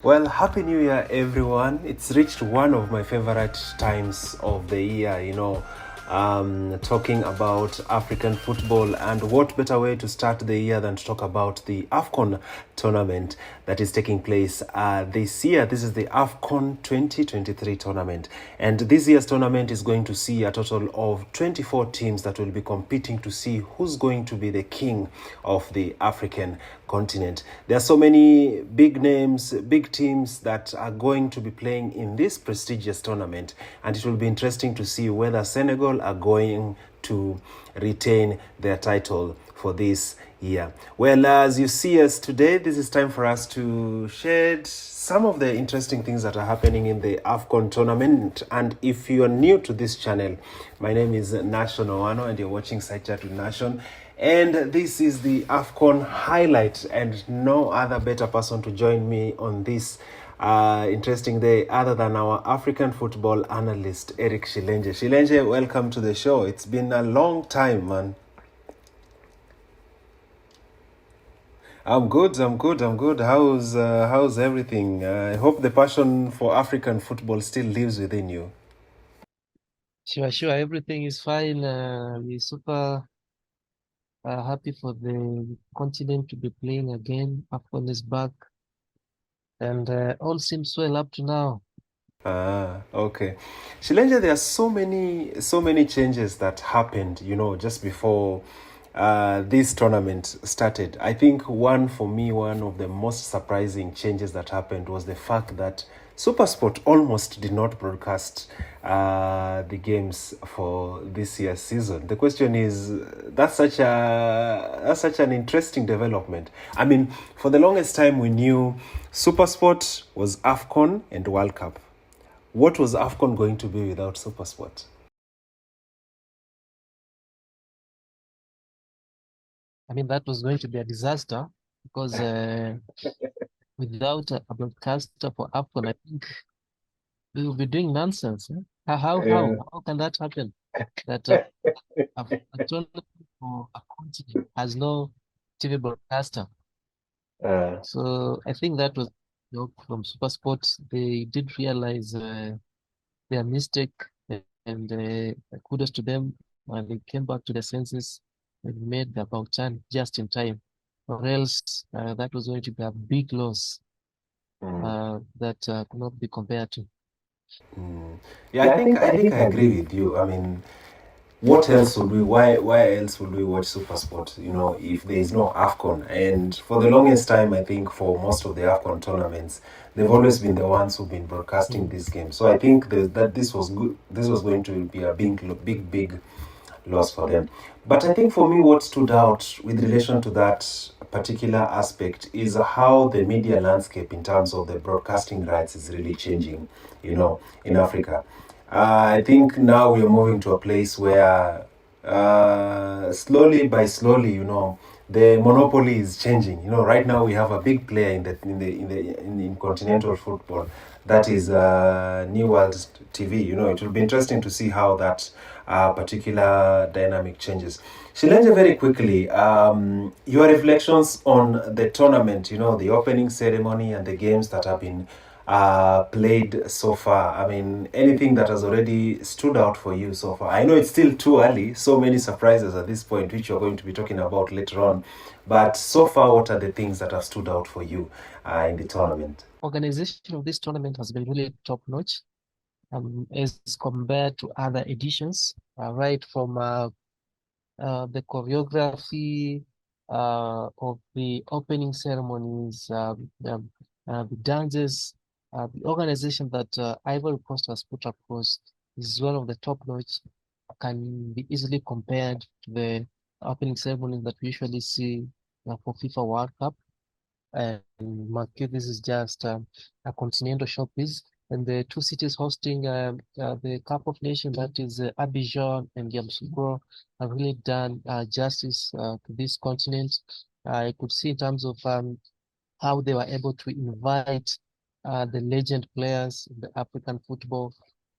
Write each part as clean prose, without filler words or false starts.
Well, Happy New Year, everyone. It's reached one of my favorite times of the year, talking about African football. And what better way to start the year than to talk about the AFCON tournament that is taking place this year? This is the AFCON 2023 tournament. And this year's tournament is going to see a total of 24 teams that will be competing to see who's going to be the king of the African continent. There are so many big names, big teams that are going to be playing in this prestigious tournament, and it will be interesting to see whether Senegal are going to retain their title for this year. Well, as you see us today, this is time for us to shed some of the interesting things that are happening in the AFCON tournament. And if you are new to this channel, my name is Nashon Owano and you're watching Side Chat with Nashon. And this is the AFCON highlight, and no other better person to join me on this interesting day other than our African football analyst, Eric Shilenge. Shilenge, welcome to the show. It's been a long time, man. I'm good. How's everything? I hope the passion for African football still lives within you. Sure. Everything is fine. We're super happy for the continent to be playing again. AFCON is back, and all seems well up to now. Okay. Shilenge, there are so many changes that happened, just before this tournament started. I think one of the most surprising changes that happened was the fact that SuperSport almost did not broadcast the games for this year's season. The question is, that's such an interesting development. I mean, for the longest time we knew SuperSport was AFCON and World Cup. What was AFCON going to be without SuperSport? I mean, that was going to be a disaster because without a broadcaster for AFCON, I think we will be doing nonsense. Eh? How can that happen? That a tournament for a continent has no TV broadcaster. Uh, So I think that was a joke from SuperSport. They did realize their mistake, and kudos to them. They came back to their senses and made the about turn just in time, or else that was going to be a big loss mm, that could not be compared to. mm. Yeah, I think I agree with you. I mean, what else would we? Why else would we watch SuperSport? If there is no AFCON, and for the longest time, I think for most of the AFCON tournaments, they've always been the ones who've been broadcasting Mm. these games. So I think that this was good. This was going to be a big loss for them. But I think for me, what stood out with relation to that particular aspect is how the media landscape in terms of the broadcasting rights is really changing, in Africa. I think now we are moving to a place where slowly by slowly, the monopoly is changing. Right now we have a big player in continental football, that is New World TV. It will be interesting to see how that particular dynamic changes. Shilenge, very quickly, your reflections on the tournament, the opening ceremony and the games that have been played so far. I mean, anything that has already stood out for you so far? I know it's still too early, so many surprises at this point, which you're going to be talking about later on. But so far, what are the things that have stood out for you in the tournament? Organization of this tournament has been really top notch as compared to other editions, right from the choreography of the opening ceremonies, the dances, the organization that Ivory Coast has put across is one of the top notch, can be easily compared to the opening ceremonies that we usually see for FIFA World Cup. And Marquette, this is just a continental showpiece. And the two cities hosting the Cup of Nations, that is Abidjan and Yamoussoukro, have really done justice to this continent. I could see in terms of how they were able to invite the legend players in the African football,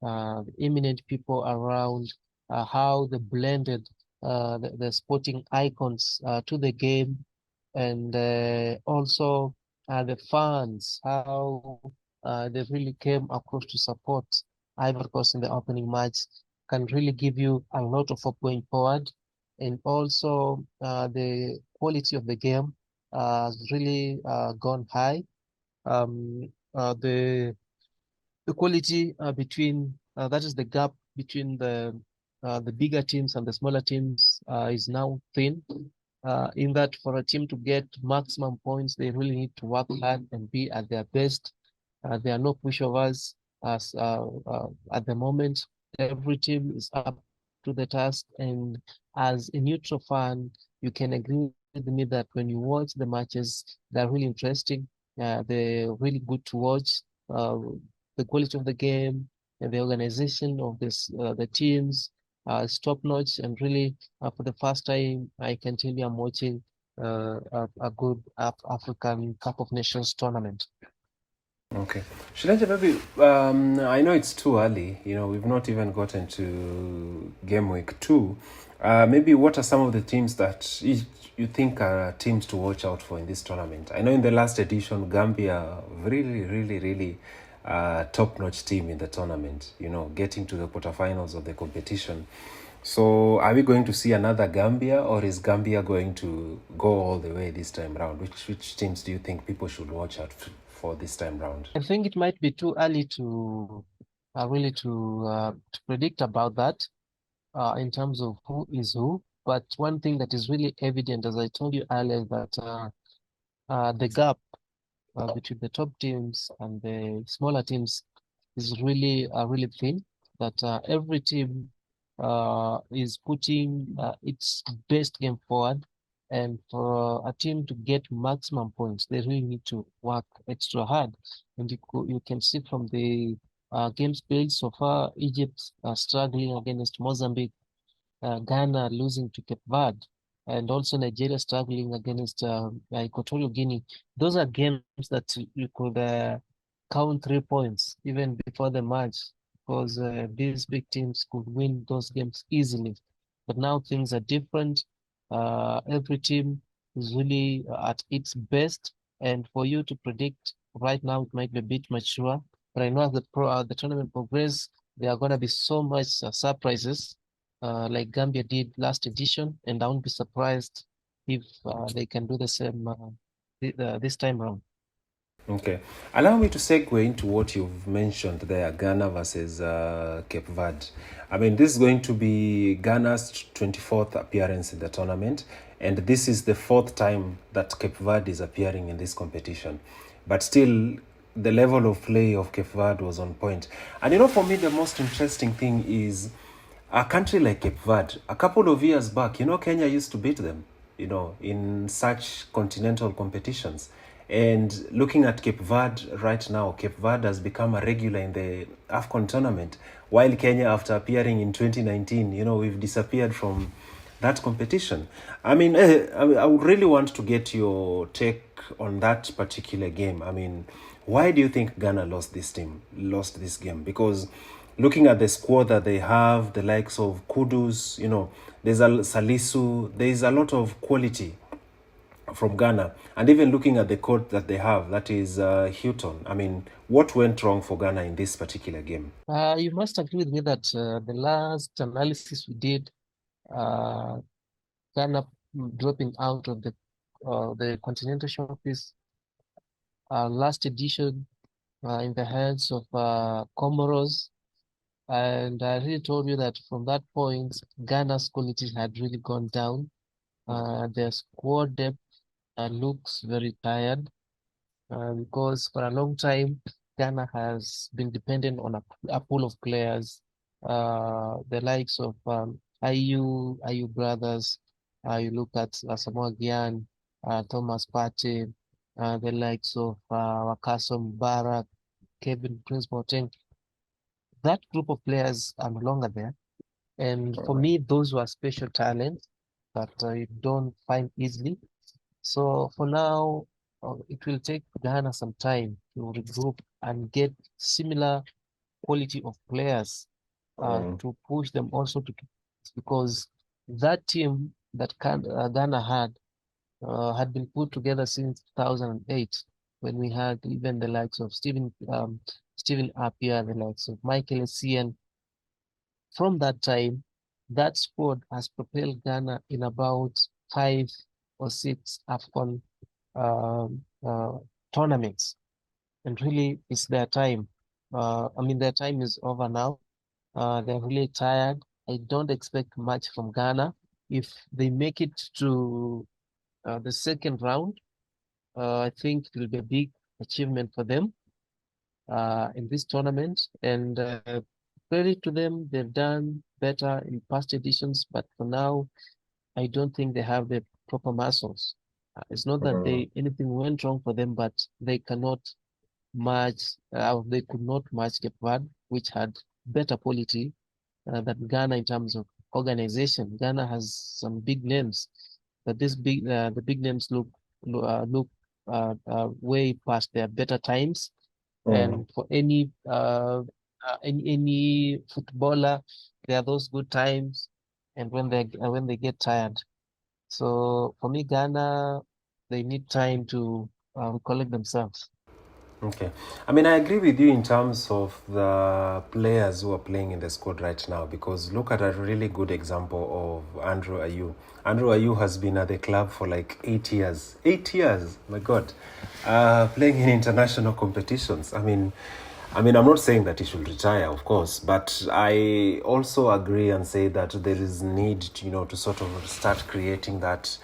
the eminent people around, how they blended the sporting icons to the game, and also the fans, how they really came across to support Ivory Coast in the opening match can really give you a lot of hope going forward. And also the quality of the game has really gone high. Um, uh, the the quality between that is the gap between the bigger teams and the smaller teams is now thin. In that, for a team to get maximum points, they really need to work hard and be at their best. There are no pushovers as at the moment. Every team is up to the task, and as a neutral fan, you can agree with me that when you watch the matches, they're really interesting. They're really good to watch. Uh, the quality of the game and the organization of the teams is top notch, and really for the first time I can tell you I'm watching a good African Cup of Nations tournament. Okay. Shilanja, maybe I know it's too early. We've not even gotten to game week 2. Maybe what are some of the teams that you think are teams to watch out for in this tournament? I know in the last edition, Gambia, really, really, really top-notch team in the tournament, getting to the quarterfinals of the competition. So are we going to see another Gambia, or is Gambia going to go all the way this time round? Which teams do you think people should watch out for this time round? I think it might be too early to really to predict about that in terms of who is who. But one thing that is really evident, as I told you earlier, is that the gap between the top teams and the smaller teams is really thin. That every team is putting its best game forward, and for a team to get maximum points, they really need to work extra hard. And you can see from the games played so far, Egypt struggling against Mozambique, Ghana losing to Cape Verde, and also Nigeria struggling against Equatorial Guinea. Those are games that you could count 3 points even before the match, because these big teams could win those games easily. But now things are different. Every team is really at its best, and for you to predict right now, it might be a bit mature. But I know as the tournament progresses, there are going to be so much surprises like Gambia did last edition, and I won't be surprised if they can do the same this time around. Okay. Allow me to segue into what you've mentioned there, Ghana versus Cape Verde. I mean, this is going to be Ghana's 24th appearance in the tournament, and this is the 4th time that Cape Verde is appearing in this competition. But still, the level of play of Cape Verde was on point. And for me, the most interesting thing is a country like Cape Verde. A couple of years back, Kenya used to beat them, in such continental competitions. And looking at Cape Verde right now, Cape Verde has become a regular in the AFCON tournament, while Kenya, after appearing in 2019, we've disappeared from that competition. I mean, I would really want to get your take on that particular game. I mean, why do you think Ghana lost this game? Because looking at the squad that they have, the likes of Kudus, there's a Salisu, there's a lot of quality from Ghana. And even looking at the coach that they have, that is Houghton. I mean, what went wrong for Ghana in this particular game? You must agree with me that the last analysis we did, Ghana dropping out of the continental showpiece last edition in the hands of Comoros. And I really told you that from that point, Ghana's quality had really gone down. Their squad depth looks very tired because for a long time, Ghana has been dependent on a pool of players, the likes of IU brothers. You look at Samoa Gyan, Thomas Partey, the likes of Wakaso Mubarak, Kevin Prince Boateng. That group of players are no longer there. And for me, those were special talents that you don't find easily. So for now, it will take Ghana some time to regroup and get similar quality of players to push them also to, because that team that Ghana had been put together since 2008. when we had even the likes of Stephen Appiah, the likes of Michael Essien. From that time, that squad has propelled Ghana in about 5 or 6 AFCON tournaments. And really, it's their time. Their time is over now. They're really tired. I don't expect much from Ghana. If they make it to the second round, I think it will be a big achievement for them in this tournament. And credit to them, they've done better in past editions, but for now, I don't think they have the proper muscles. It's not that anything went wrong for them, but they cannot match. They could not match Cape Verde, which had better quality than Ghana in terms of organization. Ghana has some big names, but the big names look way past their better times. And for any footballer, there are those good times, and when they get tired. So for me, Ghana, they need time to collect themselves. Okay. I mean, I agree with you in terms of the players who are playing in the squad right now, because look at a really good example of Andrew Ayew. Andrew Ayew has been at the club for like 8 years. 8 years, my God. Playing in international competitions. I'm not saying that he should retire, of course, but I also agree and say that there is need, to sort of start creating that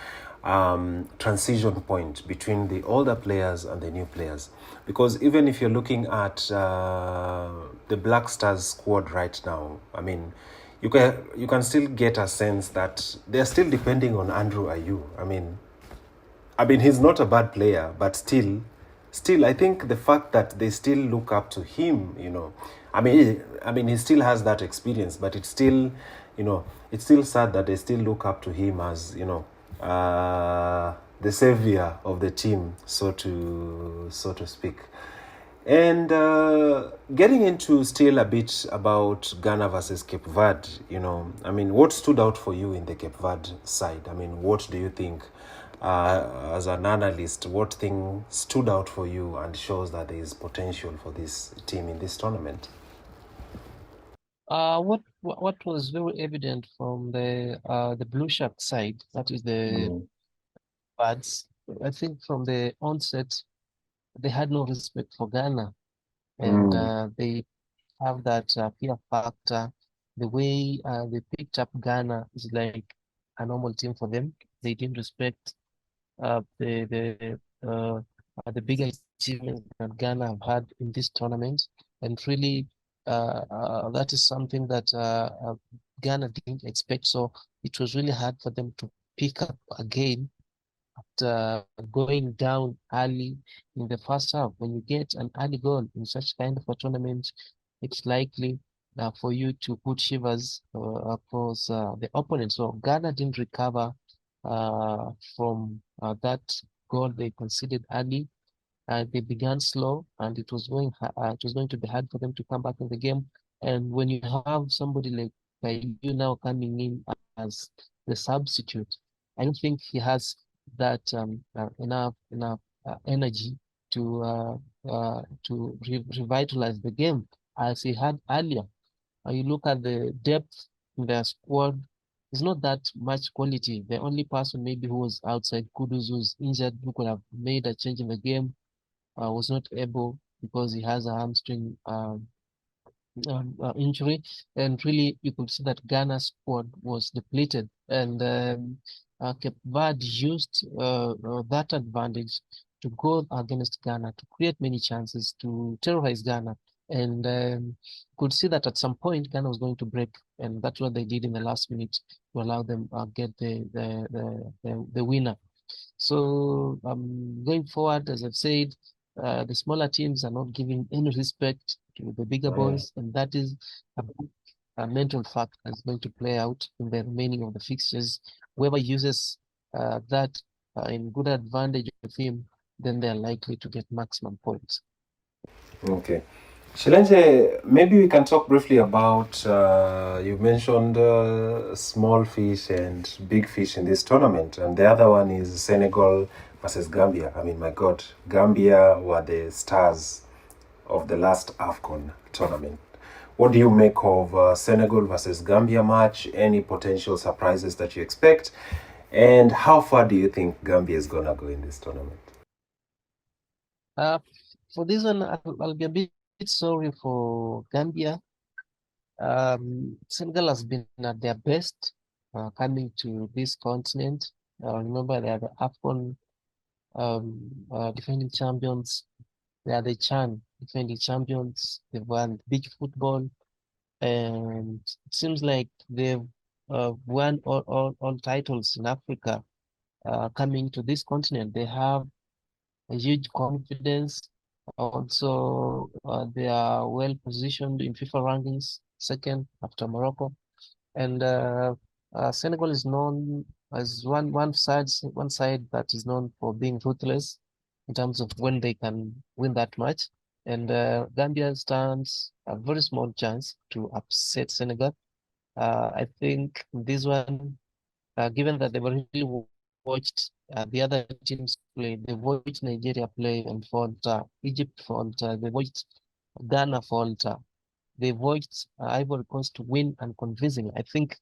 transition point between the older players and the new players. Because even if you're looking at the Black Stars squad right now, you can still get a sense that they're still depending on Andrew Ayew. He's not a bad player, but still, I think the fact that they still look up to him, he still has that experience, but it's still sad that they still look up to him as, the savior of the team, so to speak. And getting into still a bit about Ghana versus Cape Verde, what stood out for you in the Cape Verde side? What do you think, as an analyst, what thing stood out for you and shows that there is potential for this team in this tournament? What was very evident from the Blue Shark side, that is the Birds, I think from the onset, they had no respect for Ghana, and they have that fear factor. The way they picked up Ghana is like a normal team for them. They didn't respect the bigger achievements that Ghana have had in this tournament, and really that is something that Ghana didn't expect. So it was really hard for them to pick up again going down early in the first half. When you get an early goal in such kind of a tournament, it's likely for you to put shivers across the opponent. So Ghana didn't recover from that goal they conceded early. They began slow, and it was going to be hard for them to come back in the game. And when you have somebody like you now coming in as the substitute, I don't think he has that enough energy to revitalize the game as he had earlier. You look at the depth in their squad, it's not that much quality. The only person maybe who was outside, Kudus, who's injured, who could have made a change in the game, was not able because he has a hamstring injury. And really, you could see that Ghana's squad was depleted. And Cape Verde used that advantage to go against Ghana, to create many chances, to terrorize Ghana. And could see that at some point Ghana was going to break, and that's what they did in the last minute to allow them get the winner. So going forward, as I've said, the smaller teams are not giving any respect to the bigger boys, and that is a mental fact that's going to play out in the remaining of the fixtures. Whoever uses that in good advantage of him, then they're likely to get maximum points. Okay. Shilenje, maybe we can talk briefly about, you mentioned small fish and big fish in this tournament, and the other one is Senegal versus Gambia. I mean, my God, Gambia were the stars of the last AFCON tournament. What do you make of Senegal versus Gambia match? Any potential surprises that you expect? And how far do you think Gambia is going to go in this tournament? Uh, for this one, I'll be a bit sorry for Gambia. Senegal has been at their best coming to this continent. Remember, they are the AFCON defending champions. They are the CHAN defending champions. They've won big football, and it seems like they've won all titles in Africa. Coming to this continent, they have a huge confidence. Also, they are well positioned in FIFA rankings, second after Morocco. And Senegal is known as one side that is known for being ruthless in terms of when they can win that match. And Gambia stands a very small chance to upset Senegal. I think this one, given that they've already watched the other teams play, they've watched Nigeria play and falter, Egypt falter, they've watched Ghana falter, they've watched Ivory Coast win unconvincingly. I think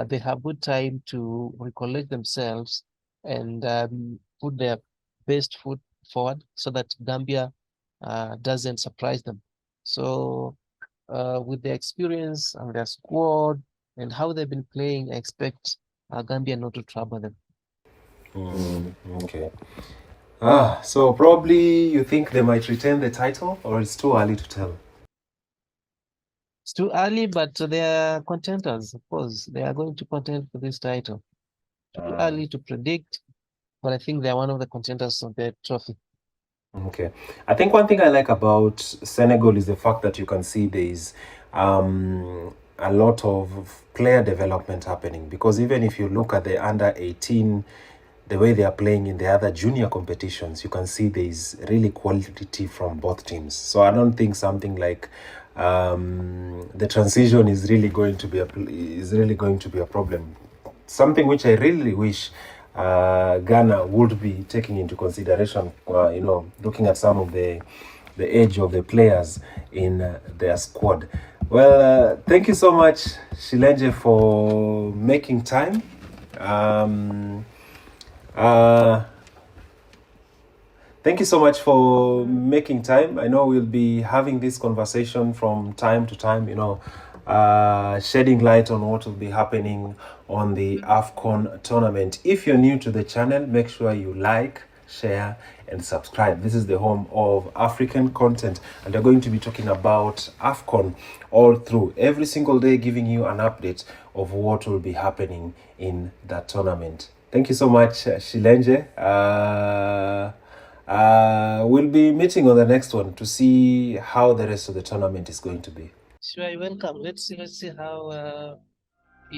they have good time to recollect themselves and put their best foot forward so that Gambia doesn't surprise them. So with their experience and their squad and how they've been playing, I expect Gambia not to trouble them. Okay. So probably you think they might retain the title, or it's too early to tell? It's too early, but they are contenders, of course. They are going to contend for this title. Too early to predict, but I think they are one of the contenders of the trophy. Okay. I think one thing I like about Senegal is the fact that you can see there is a lot of player development happening, because even if you look at the under 18, the way they are playing in the other junior competitions, you can see there is really quality from both teams. So I don't think something like the transition is really going to be a problem. Something which I really wish Ghana would be taking into consideration, looking at some of the age of the players in their squad. Well, thank you so much, Shilenje, for making time. Thank you so much for making time. I know we'll be having this conversation from time to time, shedding light on what will be happening on the AFCON tournament. If you're new to the channel, make sure you like, share, and subscribe. This is the home of African content, and we're going to be talking about AFCON all through, every single day, giving you an update of what will be happening in that tournament. Thank you so much, Shilenje. We'll be meeting on the next one to see how the rest of the tournament is going to be. Sure, you're welcome. Let's see how